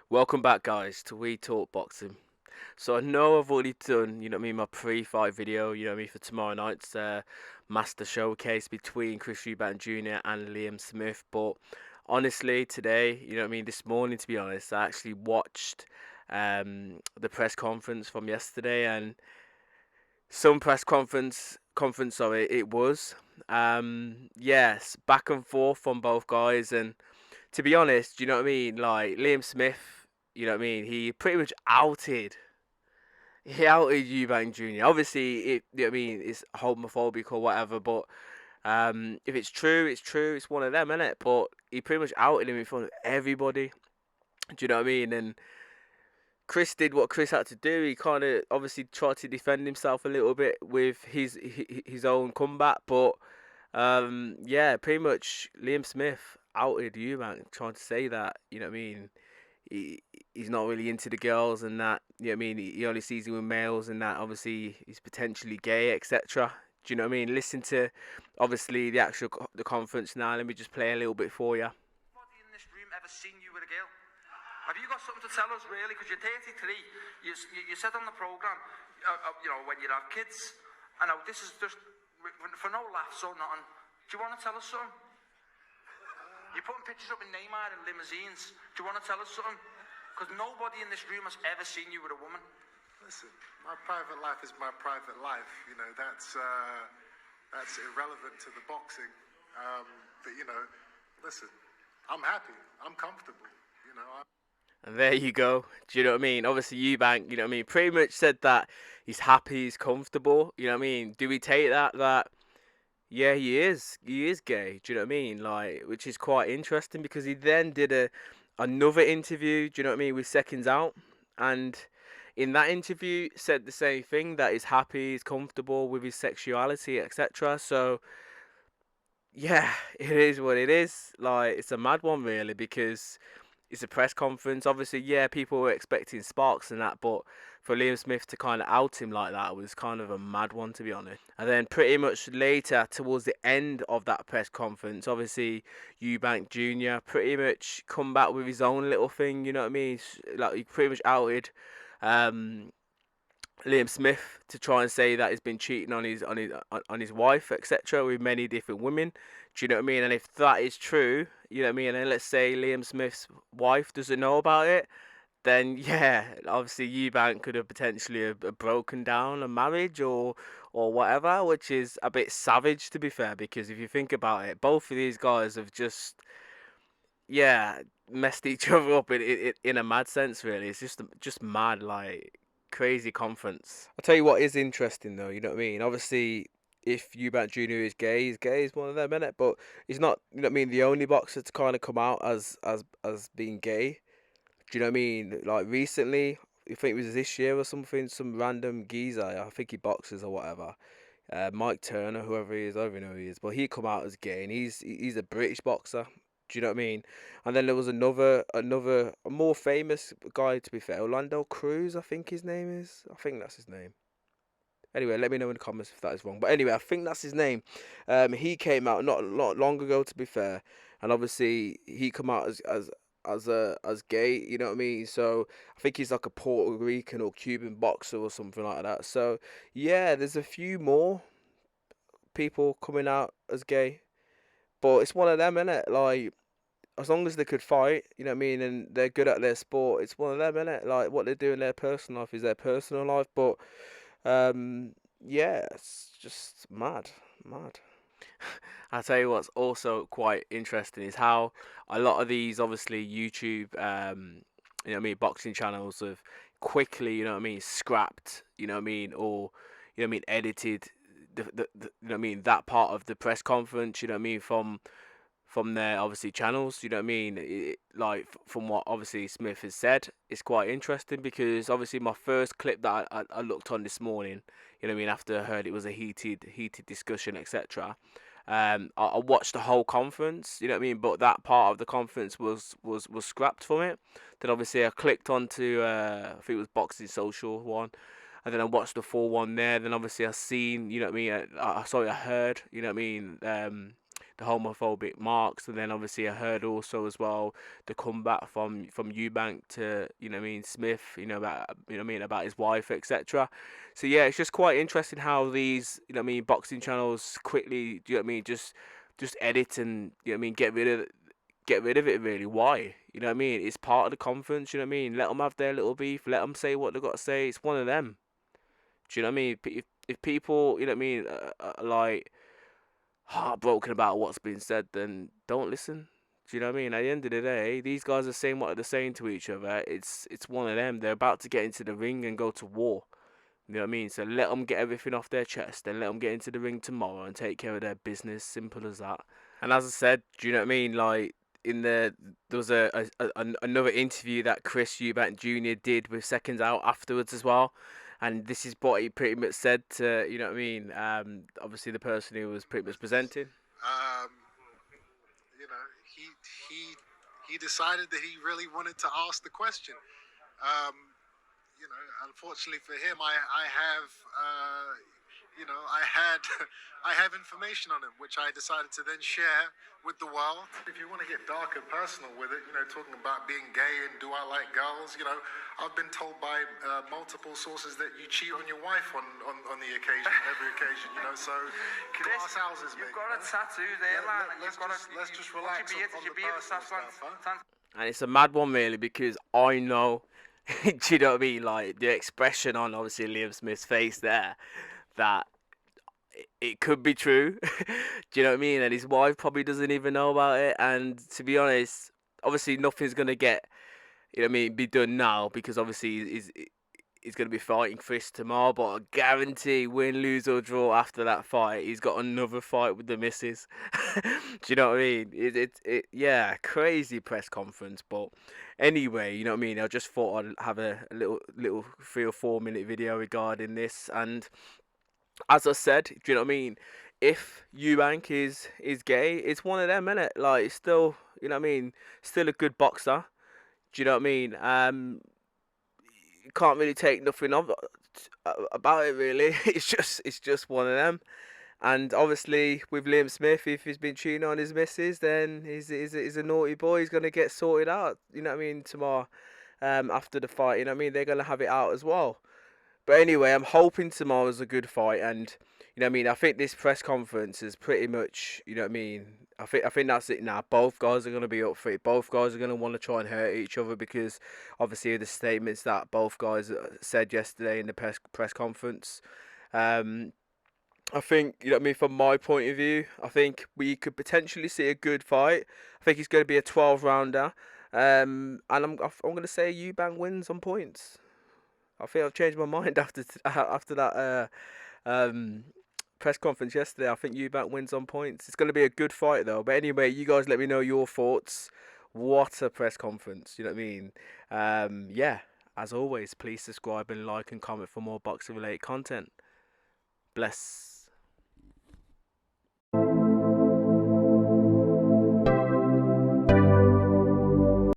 Welcome back, guys, to We Talk Boxing. So I know I've already done, my pre-fight video, for tomorrow night's Master Showcase between Chris Eubank Jr. and Liam Smith. But honestly, today, this morning, to be honest, I actually watched the press conference from yesterday, and some press conference, sorry, it was. Yes, back and forth from both guys, and to be honest, you know what I mean? Like Liam Smith, you know what I mean? He pretty much outed Eubank Jr. Obviously, you know what I mean? It's homophobic or whatever, but if it's true, it's true. It's one of them, isn't it? But he pretty much outed him in front of everybody. Do you know what I mean? And Chris did what Chris had to do. He kind of obviously tried to defend himself a little bit with his own comeback, but yeah, pretty much Liam Smith outed Eubank, trying to say that, you know what I mean, he's not really into the girls and that, you know what I mean, he only sees it with males and that obviously he's potentially gay, etc. Do you know what I mean? Listen to obviously the conference now. Let me just play a little bit for you. Anybody in this room ever seen you with a girl? Have you got something to tell us, really? Because you're 33. You said on the programme, when you have kids. I know this is just for no laughs or nothing. Do you want to tell us something? You're putting pictures up in Neymar and limousines. Do you want to tell us something? Because nobody in this room has ever seen you with a woman. Listen, my private life is my private life. You know, that's irrelevant to the boxing. But listen, I'm happy. I'm comfortable. And there you go. Do you know what I mean? Obviously, Eubank, you know what I mean, pretty much said that he's happy, he's comfortable. You know what I mean? Do we take that yeah, he is. He is gay. Do you know what I mean? Like, which is quite interesting because he then did another interview. Do you know what I mean? With Seconds Out, and in that interview said the same thing, that he's happy, he's comfortable with his sexuality, etc. So yeah, it is what it is. Like, it's a mad one really because it's a press conference. Obviously, yeah, people were expecting sparks and that, but for Liam Smith to kind of out him like that was kind of a mad one, to be honest. And then pretty much later, towards the end of that press conference, obviously Eubank Jr. pretty much come back with his own little thing. You know what I mean? Like, he pretty much outed um, Liam Smith to try and say that he's been cheating on his wife, etc., with many different women. Do you know what I mean? And if that is true, you know what I mean, and then let's say Liam Smith's wife doesn't know about it, then yeah, obviously Eubank could have potentially have broken down a marriage or whatever, which is a bit savage, to be fair, because if you think about it, both of these guys have just, yeah, messed each other up in a mad sense. Really, it's just mad, like crazy conference. I'll tell you what is interesting though. You know what I mean? Obviously, if Eubank Jr. is gay, he's gay. He's one of them, innit? But he's not. You know what I mean? The only boxer to kind of come out as being gay. Do you know what I mean? Like recently, I think it was this year or something. Some random geezer. I think he boxes or whatever. Mike Turner, whoever he is, I don't even know who he is, but he come out as gay, and he's a British boxer. Do you know what I mean? And then there was another a more famous guy, to be fair, Orlando Cruz, I think his name is. I think that's his name. Anyway, let me know in the comments if that is wrong. But anyway, I think that's his name. He came out not long ago, to be fair, and obviously he come out as gay. You know what I mean? So I think he's like a Puerto Rican or Cuban boxer or something like that. So yeah, there's a few more people coming out as gay, but it's one of them, innit? Like, as long as they could fight, you know what I mean, and they're good at their sport, it's one of them, innit? Like, what they do in their personal life is their personal life, but yeah, it's just mad, mad. I'll tell you what's also quite interesting is how a lot of these, obviously, YouTube, you know what I mean, boxing channels have quickly, you know what I mean, scrapped, you know what I mean, or, you know what I mean, edited you know what I mean, that part of the press conference, you know what I mean, from their obviously channels. You know what I mean? Like from what obviously Smith has said, it's quite interesting because obviously my first clip that I looked on this morning, you know what I mean, after I heard it was a heated discussion, etc. I watched the whole conference, you know what I mean, but that part of the conference was scrapped from it. Then obviously I clicked onto I think it was Boxing Social one, and then I watched the full one there. Then obviously I seen, you know what I mean, I heard, you know what I mean, the homophobic marks. And then obviously I heard also as well the comeback from Eubank to, you know what I mean, Smith, you know, about, you know what I mean, about his wife, etc. So yeah, it's just quite interesting how these, you know what I mean, boxing channels quickly, do you know what I mean, just edit and, you know what I mean, get rid of it really. Why? You know what I mean? It's part of the conference, you know what I mean? Let them have their little beef, let them say what they got to say. It's one of them. Do you know what I mean? If people, you know what I mean, are like heartbroken about what's been said, then don't listen. Do you know what I mean? At the end of the day, these guys are saying what they're saying to each other. It's one of them. They're about to get into the ring and go to war. You know what I mean? So let them get everything off their chest and let them get into the ring tomorrow and take care of their business. Simple as that. And as I said, do you know what I mean? Like there was another interview that Chris Eubank Jr. did with Seconds Out afterwards as well. And this is what he pretty much said to, you know what I mean? Obviously the person who was pretty much presenting. Um, you know, he decided that he really wanted to ask the question. Um, you know, unfortunately for him, I have, I had, I have information on him, which I decided to then share with the world. If you want to get dark and personal with it, you know, talking about being gay and do I like girls, you know, I've been told by multiple sources that you cheat on your wife on the occasion, every occasion, you know, so glass houses, mate. You've got a tattoo there, lad. Let's just relax on the personal stuff, huh? And it's a mad one really because I know, do you know what I mean? Like the expression on obviously Liam Smith's face there, that it could be true. Do you know what I mean? And his wife probably doesn't even know about it. And to be honest, obviously nothing's gonna get, you know what I mean, be done now because obviously he's gonna be fighting Chris tomorrow. But I guarantee, win, lose or draw after that fight, he's got another fight with the missus. Do you know what I mean? Yeah, crazy press conference. But anyway, you know what I mean. I just thought I'd have a little 3 or 4 minute video regarding this. And as I said, do you know what I mean? If Eubank is gay, it's one of them, innit? Like, still, you know what I mean? Still a good boxer. Do you know what I mean? You can't really take nothing of about it, really. It's just one of them. And obviously, with Liam Smith, if he's been cheating on his missus, then he's a naughty boy. He's gonna get sorted out. You know what I mean? Tomorrow, after the fight, you know what I mean? They're gonna have it out as well. But anyway, I'm hoping tomorrow's a good fight, and you know what I mean. I think this press conference is pretty much, you know what I mean. I think that's it now. Both guys are gonna be up for it. Both guys are gonna want to try and hurt each other because obviously of the statements that both guys said yesterday in the press conference. I think, you know what I mean, from my point of view, I think we could potentially see a good fight. I think it's going to be a 12 rounder. And I'm going to say Eubank wins on points. I think I've changed my mind after that press conference yesterday. I think Eubank wins on points. It's going to be a good fight though. But anyway, you guys let me know your thoughts. What a press conference, you know what I mean? Yeah, as always, please subscribe and like and comment for more boxing related content. Bless.